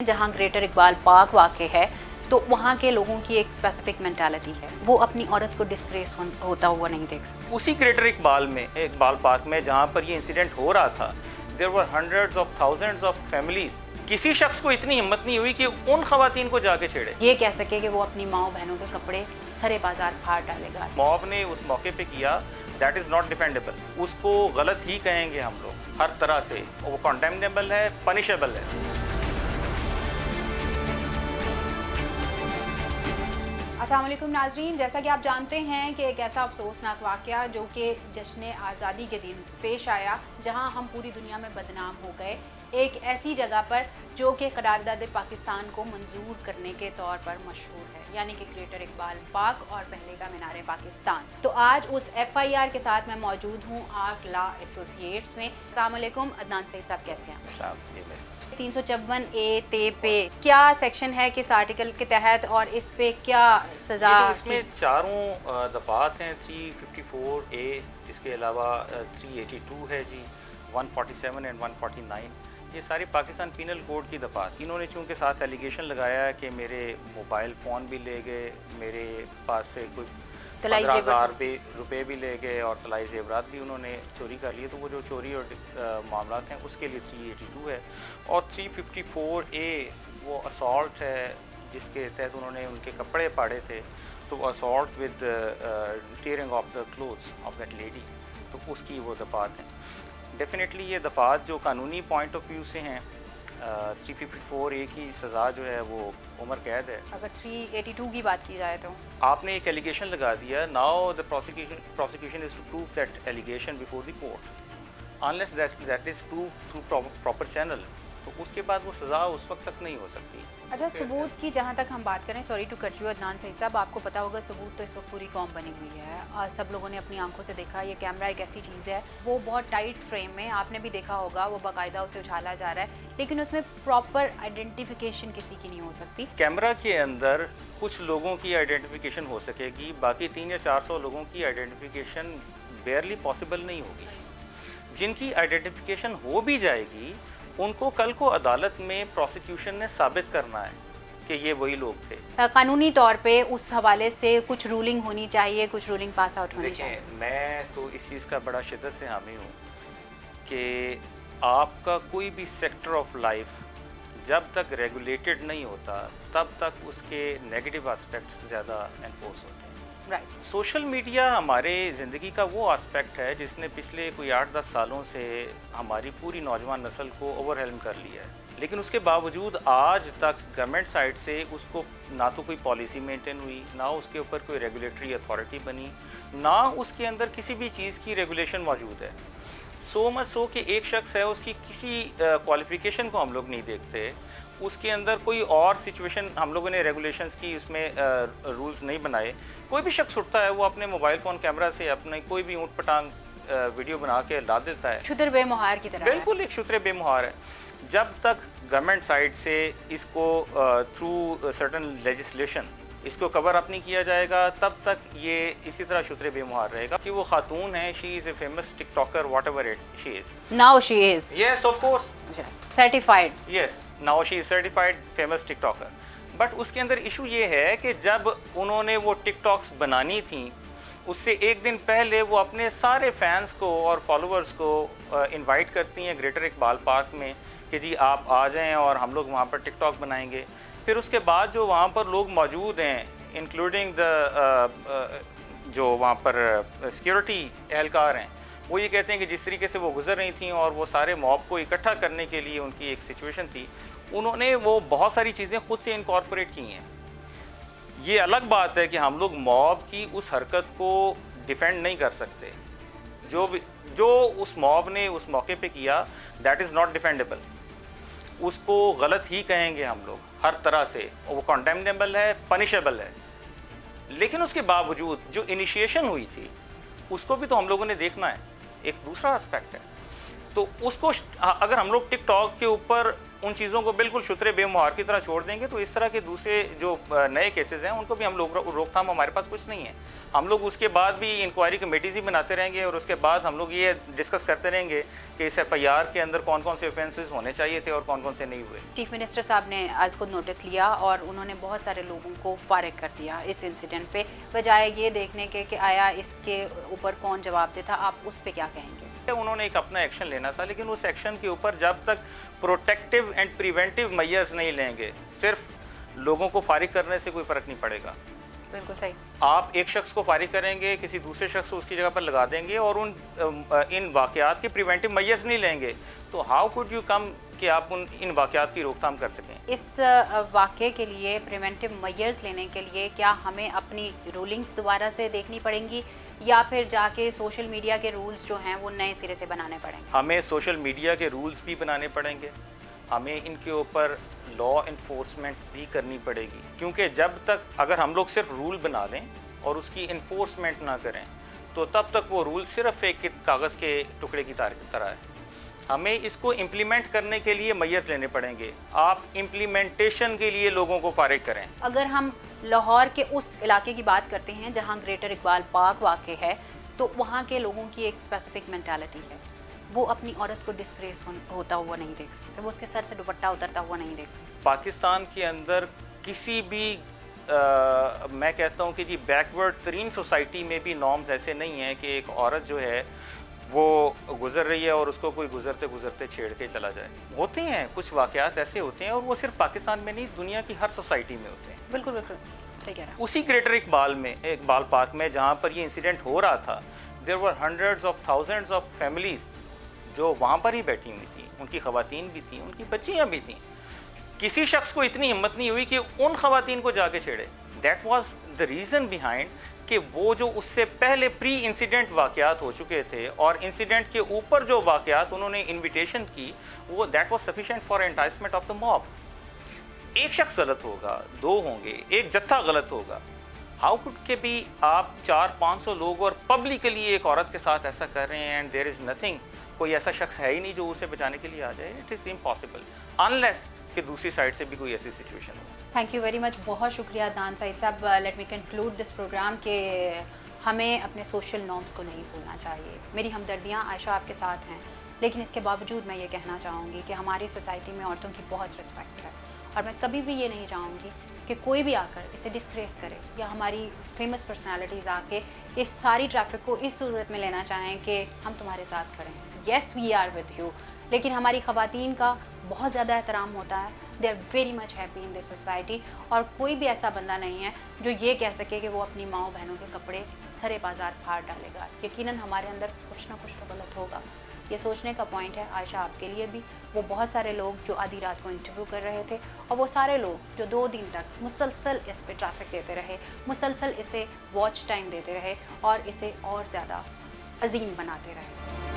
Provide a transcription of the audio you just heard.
جہاں greater Iqbal park واقع ہے تو وہاں کے لوگوں کی ایک اسپیسیفک مینٹالٹی ہے، وہ اپنی عورت کو ڈسگریس ہوتا ہوا نہیں دیکھ سکتے۔ اسی گریٹر اقبال پارک میں جہاں پر یہ انسیڈنٹ ہو رہا تھا، there were hundreds of thousands of families۔ کسی شخص کو اتنی ہمت نہیں ہوئی کہ ان خواتین کو جا کے چھیڑے، یہ کہہ سکے کہ وہ اپنی ماں بہنوں کے کپڑے سرے بازار پھاڑ ڈالے گا۔ موب نے اس موقع پہ کیا، that is not defendable۔ اس کو غلط ہی کہیں گے ہم لوگ ہر طرح سے، وہ condemnable ہے، punishable ہے۔ السلام علیکم ناظرین، جیسا کہ آپ جانتے ہیں کہ ایک ایسا افسوسناک واقعہ جو کہ جشن آزادی کے دن پیش آیا، جہاں ہم پوری دنیا میں بدنام ہو گئے، ایک ایسی جگہ پر جو کہ قرارداد پاکستان کو منظور کرنے کے طور پر مشہور ہے، یعنی کہ گریٹر اقبال پارک اور پہلے کا مینار پاکستان۔ تو آج اس FIR کے ساتھ میں موجود ہوں آرک لا ایسوسیٹس میں۔ السلام علیکم عدنان سعید صاحب، کیسے ہیں؟ اسلام 354A تے پہ کیا سیکشن ہے کس آرٹیکل کے تحت، اور اس پہ کیا سزا؟ اس میں چاروں دفعات ہیں، 354A، اس کے علاوہ 382 ہے جی، 147 اینڈ 149۔ یہ ساری پاکستان پینل کوڈ کی دفعات۔ انہوں نے چونکہ ساتھ ایلیگیشن لگایا کہ میرے موبائل فون بھی لے گئے، میرے پاس سے کوئی 15,000 روپے بھی لے گئے، اور طلائی زیورات بھی انہوں نے چوری کر لیے۔ تو وہ جو چوری اور معاملات ہیں اس کے لیے 382 ہے، اور 354A وہ اسالٹ ہے جس کے تحت انہوں نے ان کے کپڑے پاڑے تھے، تو assault with tearing of the clothes of that lady, تو اس کی وہ دفعات ہیں۔ ڈیفینیٹلی یہ دفعات جو قانونی پوائنٹ آف ویو سے ہیں، 354A کی سزا جو ہے وہ عمر قید ہے۔ اگر 382 کی بات کی جائے تو آپ نے ایک ایلیگیشن لگا دیا، now the prosecution is to prove that allegation before the court unless that is proved through proper channel، تو اس کے بعد وہ سزا اس وقت تک نہیں ہو سکتی۔ اچھا، ثبوت کی جہاں تک ہم بات کریں، sorry to cut you Adnan Saeed صاحب، آپ کو پتا ہوگا ثبوت تو اس وقت پوری قوم بنی ہوئی ہے، اور سب لوگوں نے اپنی آنکھوں سے دیکھا۔ یہ کیمرہ ایک ایسی چیز ہے، وہ بہت ٹائٹ فریم میں، آپ نے بھی دیکھا ہوگا، وہ باقاعدہ اسے اچھالا جا رہا ہے، لیکن اس میں پراپر آئیڈینٹیفیکیشن کسی کی نہیں ہو سکتی۔ کیمرہ کے اندر کچھ لوگوں کی آئیڈینٹیفیکیشن ہو سکے گی، باقی 300 یا 400 لوگوں کی آئیڈینٹیفیکیشن بیئرلی پاسبل نہیں ہوگی۔ جن کی آئیڈینٹیفیکیشن ہو بھی جائے گی، ان کو کل کو عدالت میں پروسیکیوشن نے ثابت کرنا ہے کہ یہ وہی لوگ تھے۔ قانونی طور پہ اس حوالے سے کچھ رولنگ ہونی چاہیے، کچھ رولنگ پاس آؤٹ ہونی چاہیے۔ دیکھیں، میں تو اس چیز کا بڑا شدت سے حامی ہوں کہ آپ کا کوئی بھی سیکٹر آف لائف جب تک ریگولیٹڈ نہیں ہوتا تب تک اس کے نیگیٹو آسپیکٹس زیادہ انفورس ہوتے ہیں۔ سوشل میڈیا ہمارے زندگی کا وہ آسپیکٹ ہے جس نے پچھلے کوئی 8-10 سالوں سے ہماری پوری نوجوان نسل کو اوور ہیلم کر لیا ہے، لیکن اس کے باوجود آج تک گورنمنٹ سائڈ سے اس کو نہ تو کوئی پالیسی مینٹین ہوئی، نہ اس کے اوپر کوئی ریگولیٹری اتھارٹی بنی، نہ اس کے اندر کسی بھی چیز کی ریگولیشن موجود ہے۔ سو مچ سو کہ ایک شخص ہے، اس کی کسی کوالیفیکیشن کو ہم لوگ نہیں دیکھتے، اس کے اندر کوئی اور سچویشن ہم لوگوں نے ریگولیشنز کی اس میں رولز نہیں بنائے۔ کوئی بھی شخص اٹھتا ہے، وہ اپنے موبائل فون کیمرہ سے اپنے کوئی بھی اونٹ پٹانگ ویڈیو بنا کے لا دیتا ہے، شتر بے مہار کی طرح۔ بالکل ایک شتر بے مہار ہے۔ جب تک گورنمنٹ سائڈ سے اس کو تھرو سرٹن لیجسلیشن اس کو کور اپ نہیں کیا جائے گا، تب تک یہ اسی طرح شتر بے مہار رہے گا۔ کہ وہ خاتون ہے، she is a famous TikToker, whatever she is, now she is, yes of course, certified, yes now she is certified famous TikToker. But اس کے اندر ایشو یہ ہے کہ جب انہوں نے وہ ٹک ٹاکس بنانی تھیں، اس سے ایک دن پہلے وہ اپنے سارے فینس کو اور فالوورز کو انوائٹ کرتی ہیں گریٹر اقبال پارک میں کہ جی آپ آ جائیں اور ہم لوگ وہاں پر ٹک ٹاک بنائیں گے۔ پھر اس کے بعد جو وہاں پر لوگ موجود ہیں، انکلوڈنگ دا جو وہاں پر سیکیورٹی اہلکار ہیں، وہ یہ کہتے ہیں کہ جس طریقے سے وہ گزر رہی تھیں اور وہ سارے موب کو اکٹھا کرنے کے لیے ان کی ایک سچویشن تھی، انہوں نے وہ بہت ساری چیزیں خود سے انکارپوریٹ کی ہیں۔ یہ الگ بات ہے کہ ہم لوگ موب کی اس حرکت کو ڈیفینڈ نہیں کر سکتے، جو اس موب نے اس موقع پہ کیا، دیٹ از ناٹ ڈیفینڈیبل۔ اس کو غلط ہی کہیں گے ہم لوگ ہر طرح سے، وہ کنڈیمنیبل ہے، پنشیبل ہے، لیکن اس کے باوجود جو انیشیشن ہوئی تھی اس کو بھی تو ہم لوگوں نے دیکھنا ہے، ایک دوسرا اسپیکٹ ہے۔ تو اس کو اگر ہم لوگ ٹک ٹاک کے اوپر ان چیزوں کو بالکل شترے بے مہار کی طرح چھوڑ دیں گے تو اس طرح کے دوسرے جو نئے کیسز ہیں ان کو بھی ہم لوگ روک تھام ہمارے پاس کچھ نہیں ہے. ہم لوگ اس کے بعد بھی انکوائری کمیٹیز ہی بناتے رہیں گے اور اس کے بعد ہم لوگ یہ ڈسکس کرتے رہیں گے کہ اس ایف آئی آر کے اندر کون کون سے اوفینسز ہونے چاہیے تھے اور کون کون سے نہیں ہوئے. چیف منسٹر صاحب نے آج خود نوٹس لیا اور انہوں نے بہت سارے لوگوں کو فارغ کر دیا اس انسیڈنٹ پہ, بجائے یہ دیکھنے کے کہ آیا اس کے اوپر کون جواب دیتا. آپ اس پہ کیا کہیں گے؟ انہوں نے ایک اپنا ایکشن لینا تھا, لیکن اس ایکشن کے اوپر جب تک پروٹیکٹیو اینڈ پریونٹیو میئرز نہیں لیں گے صرف لوگوں کو فارغ کرنے سے کوئی فرق نہیں پڑے گا. بالکل صحیح. آپ ایک شخص کو فارغ کریں گے, کسی دوسرے شخص کو اس کی جگہ پر لگا دیں گے اور ان واقعات کے پریونٹیو میئرز نہیں لیں گے تو ہاؤ کوڈ یو کم کہ آپ ان واقعات کی روک تھام کر سکیں. اس واقعے کے لیے پریونٹیو میئرز لینے کے لیے کیا ہمیں اپنی رولنگز دوبارہ سے دیکھنی پڑیں گی یا پھر جا کے سوشل میڈیا کے رولز جو ہیں وہ نئے سرے سے بنانے پڑیں گے؟ ہمیں سوشل میڈیا کے رولز بھی بنانے پڑیں گے, ہمیں ان کے اوپر لا انفورسمنٹ بھی کرنی پڑے گی, کیونکہ جب تک اگر ہم لوگ صرف رول بنا لیں اور اس کی انفورسمنٹ نہ کریں تو تب تک وہ رول صرف ایک کاغذ کے ٹکڑے کی طرح ہے. ہمیں اس کو امپلیمنٹ کرنے کے لیے میئرز لینے پڑیں گے. آپ امپلیمنٹیشن کے لیے لوگوں کو فارغ کریں. اگر ہم لاہور کے اس علاقے کی بات کرتے ہیں جہاں گریٹر اقبال پارک واقع ہے تو وہاں کے لوگوں کی ایک اسپیسیفک مینٹالٹی ہے, وہ اپنی عورت کو ڈسگریس ہوتا ہوا نہیں دیکھ سکتے, وہ اس کے سر سے دوپٹہ اترتا ہوا نہیں دیکھ سکتے. پاکستان کے اندر کسی بھی میں کہتا ہوں کہ جی بیکورڈ ترین سوسائٹی میں بھی نارمز ایسے نہیں ہیں کہ ایک عورت جو ہے وہ گزر رہی ہے اور اس کو کوئی گزرتے گزرتے چھیڑ کے چلا جائے. ہوتے ہیں کچھ واقعات ایسے ہوتے ہیں اور وہ صرف پاکستان میں نہیں دنیا کی ہر سوسائٹی میں ہوتے ہیں. بالکل بالکل صحیح کہہ رہا ہوں. اسی گریٹر اقبال پارک میں جہاں پر یہ انسیڈنٹ ہو رہا تھا there were hundreds of thousands of families جو وہاں پر ہی بیٹھی ہوئی تھیں, ان کی خواتین بھی تھیں, ان کی بچیاں بھی تھیں. کسی شخص کو اتنی ہمت نہیں ہوئی کہ ان خواتین کو جا کے چھیڑے. That was the reason behind کہ وہ جو اس سے پہلے پری انسیڈنٹ واقعات ہو چکے تھے اور انسیڈنٹ کے اوپر جو واقعات انہوں نے انویٹیشن کی وہ that was sufficient for enticement of the mob. ایک شخص غلط ہوگا, دو ہوں گے, ایک جتھا غلط ہوگا, ہاؤ کوڈ کہ بھی آپ 400-500 لوگ اور پبلکلی ایک عورت کے ساتھ ایسا کر رہے ہیں اینڈ دیر از نتھنگ, کوئی ایسا شخص ہے ہی نہیں جو اسے بچانے کے لیے آ جائے. اٹ از امپاسبل انلیس کہ دوسری سائڈ سے بھی کوئی ایسی سچویشن ہو. تھینک یو ویری مچ, بہت شکریہ دان سعید صاحب. Let me conclude this programme کہ ہمیں اپنے سوشل نارمس کو نہیں بھولنا چاہیے. میری ہمدردیاں عائشہ آپ کے ساتھ ہیں, لیکن اس کے باوجود میں یہ کہنا چاہوں گی کہ ہماری سوسائٹی میں عورتوں کی بہت رسپیکٹ ہے اور میں کبھی بھی یہ نہیں چاہوں گی کہ کوئی بھی آ کر اسے ڈسگریس کرے یا ہماری فیمس پرسنالٹیز آ کے اس ساری ٹریفک کو اس صورت میں لینا چاہیں کہ ہم تمہارے ساتھ کھڑے ہیں. Yes we are with you, لیکن ہماری خواتین کا بہت زیادہ احترام ہوتا ہے. They are very much happy in this society, اور کوئی بھی ایسا بندہ نہیں ہے جو یہ کہہ سکے کہ وہ اپنی ماؤں بہنوں کے کپڑے سرے بازار پھاڑ ڈالے گا. یقیناً ہمارے اندر کچھ نہ کچھ تو غلط ہوگا. یہ سوچنے کا پوائنٹ ہے عائشہ آپ کے لیے بھی. وہ بہت سارے لوگ جو آدھی رات کو انٹرویو کر رہے تھے اور وہ سارے لوگ جو 2 دن تک مسلسل اس پہ ٹریفک دیتے رہے, مسلسل اسے واچ ٹائم دیتے رہے اور اسے اور زیادہ عظیم بناتے رہے.